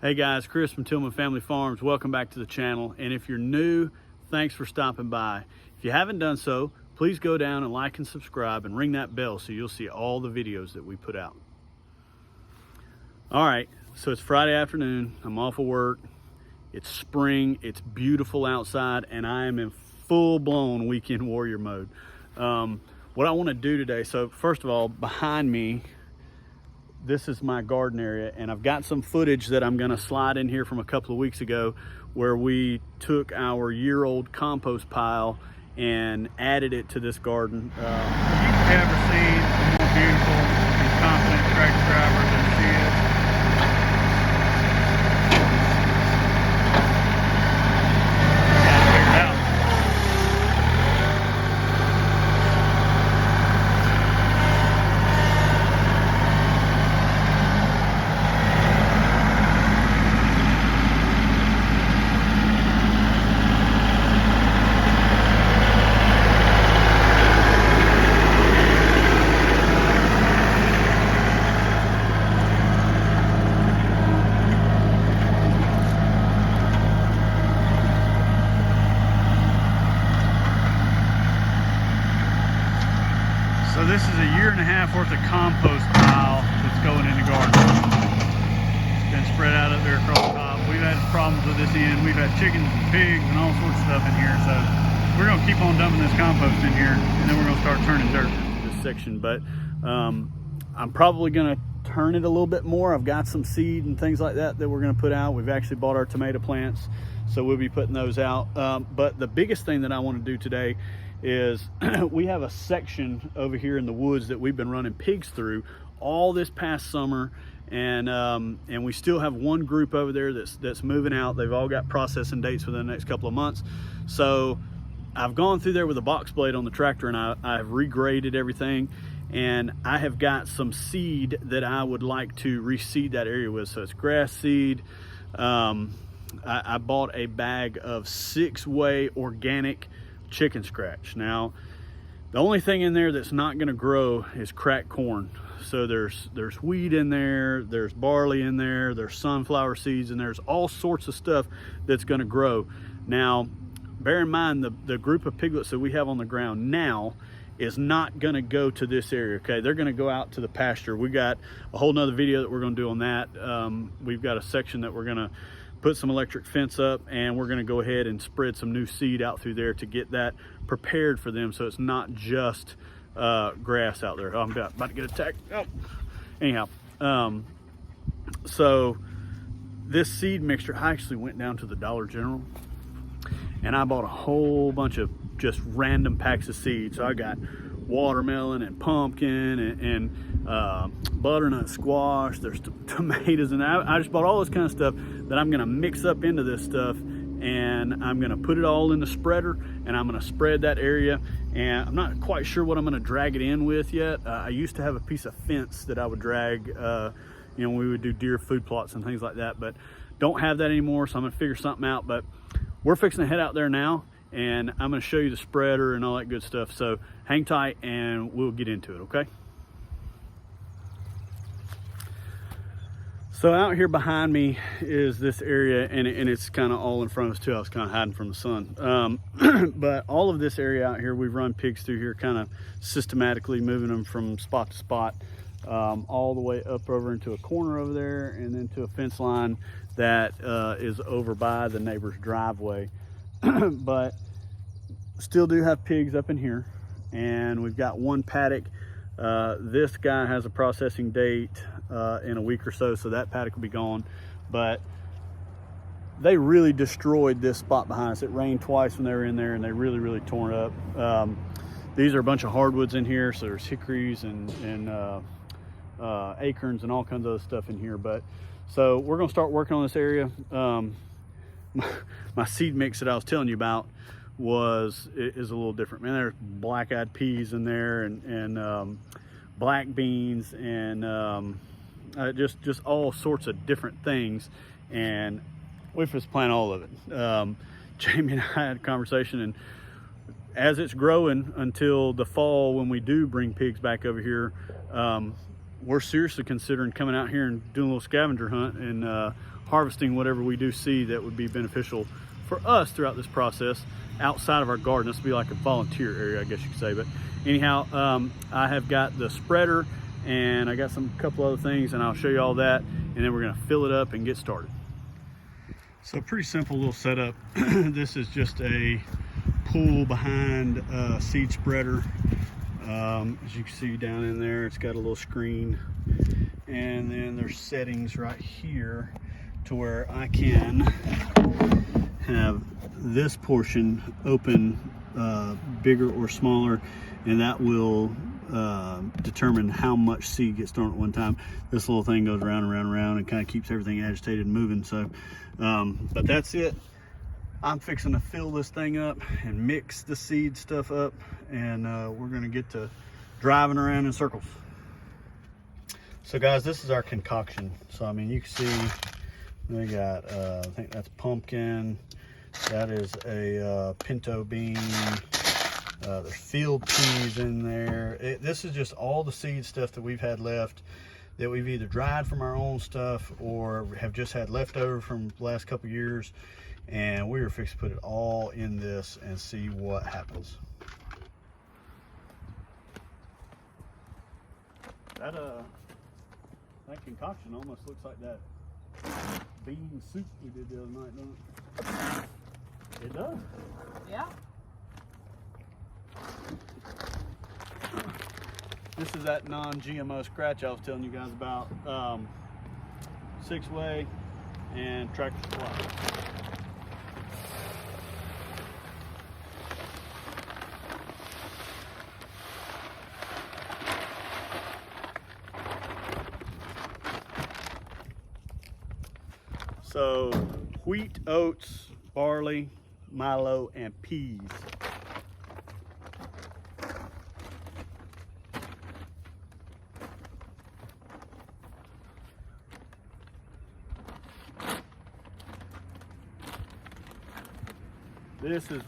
Hey guys, Chris from Tillman Family Farms. Welcome back to the channel. And if you're new, thanks for stopping by. If you haven't done so, please go down and like and subscribe and ring that bell so you'll see all the videos that we put out. All right, so it's Friday afternoon. I'm off of work. It's spring. It's beautiful outside, and I am in full-blown weekend warrior mode. What I want to do today, so first of all, behind me, this is my garden area, and I've got some footage that I'm gonna slide in here from a couple of weeks ago where we took our year-old compost pile and added it to this garden. If you've ever seen a more beautiful and confident tractor driver than she is, so this is a year and a half worth of compost pile that's going in the garden. It's been spread out up there across the top. We've had problems with this end. We've had chickens and pigs and all sorts of stuff in here. So we're gonna keep on dumping this compost in here, and then we're gonna start turning dirt in this section. But I'm probably gonna turn it a little bit more. I've got some seed and things like that that we're gonna put out. We've actually bought our tomato plants, so we'll be putting those out. But the biggest thing that I wanna do today is we have a section over here in the woods that we've been running pigs through all this past summer, and we still have one group over there that's moving out. They've all got processing dates within the next couple of months. So I've gone through there with a box blade on the tractor, and I've regraded everything, and I have got some seed that I would like to reseed that area with. So it's grass seed. I bought a bag of 6-way organic chicken scratch. Now, the only thing in there that's not going to grow is cracked corn. So there's wheat in there, there's barley in there, there's sunflower seeds, and there's all sorts of stuff that's going to grow. Now, bear in mind the group of piglets that we have on the ground now is not going to go to this area. Okay, they're going to go out to the pasture. We got a whole nother video that we're going to do on that. We've got a section that we're going to put some electric fence up, and we're going to go ahead and spread some new seed out through there to get that prepared for them, so it's not just grass out there. Oh, I'm about to get attacked. Oh. Anyhow, so this seed mixture, I actually went down to the Dollar General and I bought a whole bunch of just random packs of seeds. So I got watermelon and pumpkin and butternut squash. There's tomatoes, and I just bought all this kind of stuff that I'm gonna mix up into this stuff, and I'm gonna put it all in the spreader, and I'm gonna spread that area. And I'm not quite sure what I'm gonna drag it in with yet. I used to have a piece of fence that I would drag, we would do deer food plots and things like that, but don't have that anymore, so I'm gonna figure something out. But we're fixing to head out there now, and I'm going to show you the spreader and all that good stuff. So hang tight and we'll get into it, okay? So out here behind me is this area, and it's kind of all in front of us too. I was kind of hiding from the sun. But all of this area out here, we've run pigs through here kind of systematically, moving them from spot to spot, all the way up over into a corner over there, and then to a fence line that is over by the neighbor's driveway. But still do have pigs up in here, and we've got one paddock. This guy has a processing date in a week or so, so that paddock will be gone. But they really destroyed this spot behind us. It rained twice when they were in there, and they really tore it up. These are a bunch of hardwoods in here, so there's hickories and acorns and all kinds of other stuff in here. But so we're going to start working on this area. My seed mix that I was telling you about is a little different. Man, there's black-eyed peas in there, and black beans, and just all sorts of different things, and we just plant all of it. Jamie and I had a conversation, and as it's growing until the fall when we do bring pigs back over here, we're seriously considering coming out here and doing a little scavenger hunt and harvesting whatever we do see that would be beneficial for us throughout this process outside of our garden. This would be like a volunteer area, I guess you could say. But anyhow, I have got the spreader and I got some couple other things, and I'll show you all that, and then we're gonna fill it up and get started. So pretty simple little setup. This is just a pull behind seed spreader. As you can see down in there, it's got a little screen, and then there's settings right here to where I can have this portion open bigger or smaller, and that will determine how much seed gets thrown at one time. This little thing goes around and around and around and kind of keeps everything agitated and moving. So but that's it. I'm fixing to fill this thing up and mix the seed stuff up, and we're gonna get to driving around in circles. So guys, this is our concoction. So I mean, you can see we got I think that's pumpkin, that is a pinto bean, there's field peas in there. This is just all the seed stuff that we've had left, that we've either dried from our own stuff or have just had leftover from the last couple years, and we were fixing to put it all in this and see what happens. That concoction almost looks like that bean soup we did the other night, doesn't it? It does. Yeah. This is that non-GMO scratch I was telling you guys about. 6-way and tractor supply. So wheat, oats, barley, milo, and peas. This is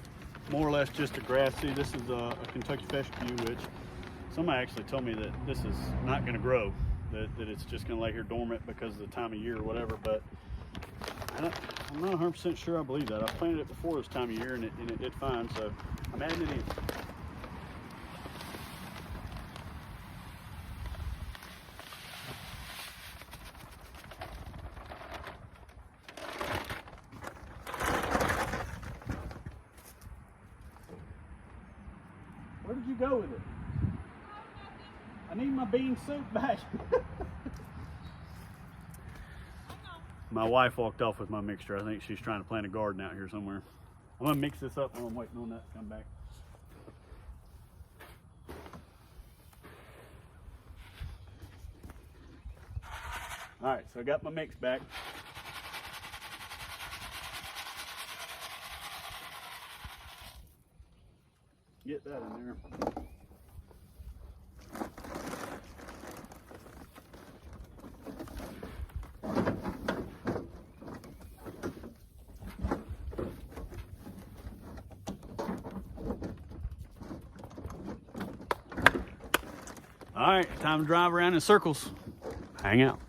more or less just a grass seed. This is a Kentucky fescue, which somebody actually told me that this is not going to grow, that it's just going to lay here dormant because of the time of year or whatever. But I'm not 100% sure I believe that. I planted it before this time of year, and it did fine, so I'm adding it in. Where did you go with it? I need my bean soup back. My wife walked off with my mixture. I think she's trying to plant a garden out here somewhere. I'm gonna mix this up while I'm waiting on that to come back. All right, so I got my mix back. Get that in there. All right, time to drive around in circles. Hang out.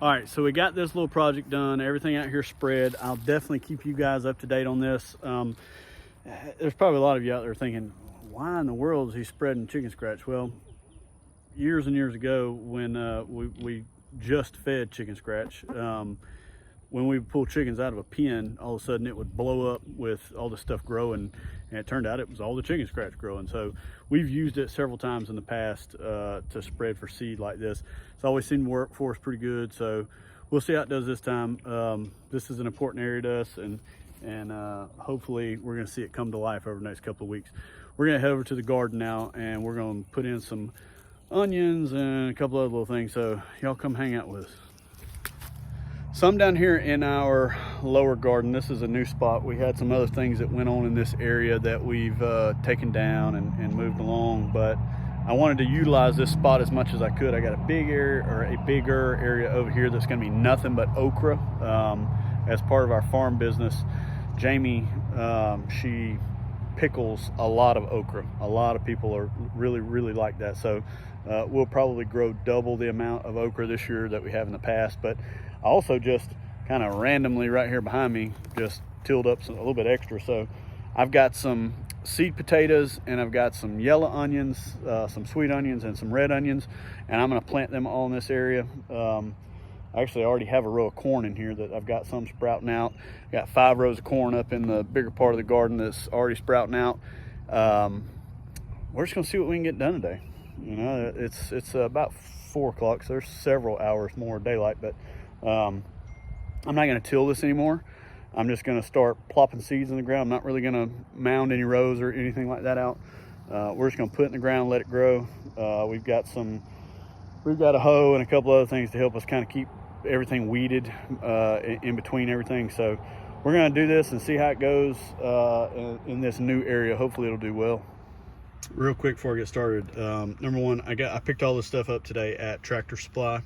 All right, so we got this little project done, everything out here spread. I'll definitely keep you guys up to date on this. There's probably a lot of you out there thinking, why in the world is he spreading chicken scratch? Well, years and years ago when we just fed chicken scratch, when we pull chickens out of a pen, all of a sudden it would blow up with all the stuff growing, and it turned out it was all the chicken scratch growing. So we've used it several times in the past to spread for seed like this. It's always seemed to work for us pretty good, so we'll see how it does this time. This is an important area to us, and and hopefully we're gonna see it come to life over the next couple of weeks. We're gonna head over to the garden now, and we're gonna put in some onions and a couple other little things, so y'all come hang out with us. So I'm down here in our lower garden. This is a new spot. We had some other things that went on in this area that we've taken down and moved along, but I wanted to utilize this spot as much as I could. I got a big area, or a bigger area over here that's gonna be nothing but okra. As part of our farm business, Jamie, she pickles a lot of okra. A lot of people are really like that. So we'll probably grow double the amount of okra this year that we have in the past. But I also just kind of randomly right here behind me just tilled up a little bit extra. So I've got some seed potatoes, and I've got some yellow onions, some sweet onions, and some red onions, and I'm going to plant them all in this area. Actually, I already have a row of corn in here that I've got some sprouting out. Got 5 rows of corn up in the bigger part of the garden that's already sprouting out. We're just gonna see what we can get done today. You know, it's about 4 o'clock, so there's several hours more daylight, but I'm not gonna till this anymore. I'm just gonna start plopping seeds in the ground. I'm not really gonna mound any rows or anything like that out. We're just gonna put it in the ground, let it grow. We've got a hoe and a couple other things to help us kind of keep everything weeded in between everything. So we're going to do this and see how it goes in this new area. Hopefully it'll do well. Real quick before I get started, number one, I picked all this stuff up today at Tractor Supply.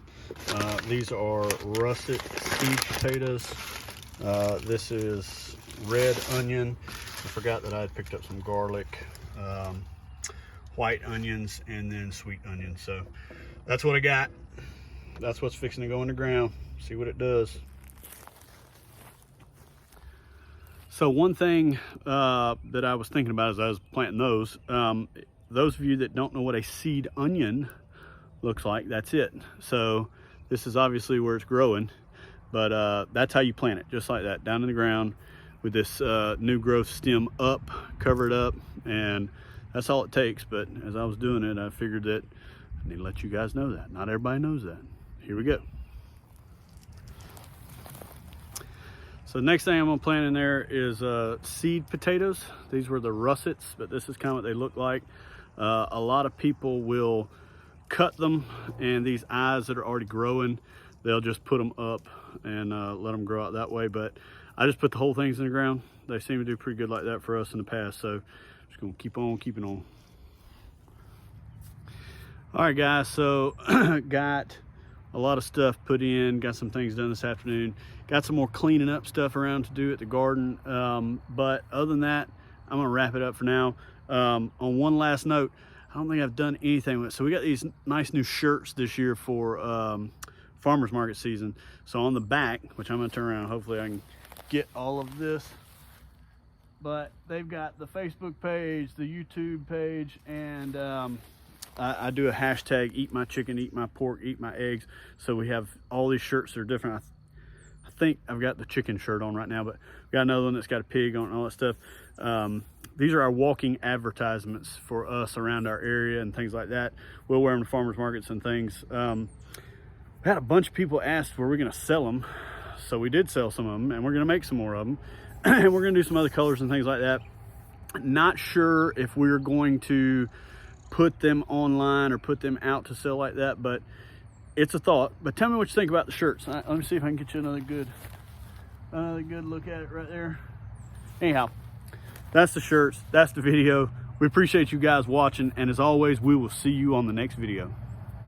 These are russet seed potatoes. This is red onion. I forgot that I had picked up some garlic, white onions, and then sweet onions. So that's what I got. That's what's fixing to go in the ground. See what it does. So one thing that I was thinking about as I was planting those of you that don't know what a seed onion looks like, that's it. So this is obviously where it's growing, but that's how you plant it, just like that, down in the ground with this new growth stem up, cover it up, and that's all it takes. But as I was doing it, I figured that I need to let you guys know that. Not everybody knows that. Here we go. So the next thing I'm gonna plant in there is seed potatoes. These were the russets, but this is kind of what they look like. A lot of people will cut them, and these eyes that are already growing, they'll just put them up and let them grow out that way. But I just put the whole things in the ground. They seem to do pretty good like that for us in the past. So just gonna keep on keeping on. All right, guys, so got a lot of stuff put in, got some things done this afternoon, got some more cleaning up stuff around to do at the garden, but other than that, I'm gonna wrap it up for now. On one last note, I don't think I've done anything with it. So we got these nice new shirts this year for farmers market season. So on the back, which I'm gonna turn around, hopefully I can get all of this, but they've got the Facebook page, the YouTube page, and I do a hashtag, eat my chicken, eat my pork, eat my eggs. So we have all these shirts that are different. I think I've got the chicken shirt on right now, but we got another one that's got a pig on and all that stuff. These are our walking advertisements for us around our area and things like that. We'll wear them to farmers markets and things. We had a bunch of people ask, were we gonna sell them? So we did sell some of them, and we're gonna make some more of them. And we're gonna do some other colors and things like that. Not sure if we're going to put them online or put them out to sell like that, but it's a thought. But tell me what you think about the shirts. Let me see if I can get you another good look at it right there. Anyhow, that's the shirts, that's the video. We appreciate you guys watching, and as always, we will see you on the next video.